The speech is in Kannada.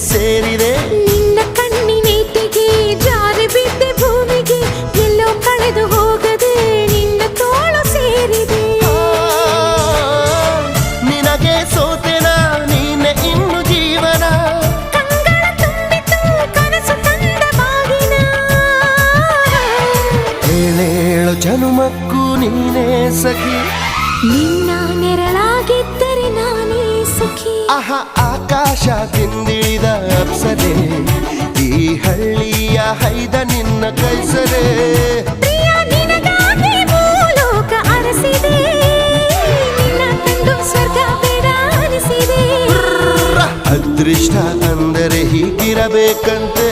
ಸೇರಿದೆ ನಿನ್ನ ಕಣ್ಣಿನೇಟಿಗೆ ಜಾರಿ ಬಿದ್ದೆ ಭೂಮಿಗೆ ಎಲ್ಲೋ ಕಳೆದು ಹೋಗದೆ ನಿನ್ನ ತೋಳು ಸೇರಿದೆ ನಿನಗೆ ಸೋತೆನ ನೀನೆ ಇನ್ನು ಜೀವನ ಕಂಗಳ ತುಂಬಿತು ಕನಸು ತಂದ ಬಾಗಿನ ಏಳೇಳು ಜನುಮಕ್ಕೂ ನೀನೇ ಸಖಿ ನಿನ್ನ ನೆರಳಾಗಿದ್ದರೆ ನಾನೇ ಸುಖಿ ಆಹಾ ಆಕಾಶ ತಿಂದಿಳಿದ ಅಪ್ಸರೆ ಈ ಹಳ್ಳಿಯ ಹೈದ ನಿನ್ನ ಕೈಸರೆ ಪ್ರಿಯ ನಿನಗಾಗಿ ಭೂಲೋಕ ಅರಸಿದೆ ನಿನ್ನ ಕಂಡು ಸ್ವರ್ಗ ಬೇಡ ಅನಿಸಿದೆ ಅದೃಷ್ಟ ಅಂದರೆ ಹೀಗಿರಬೇಕಂತೆ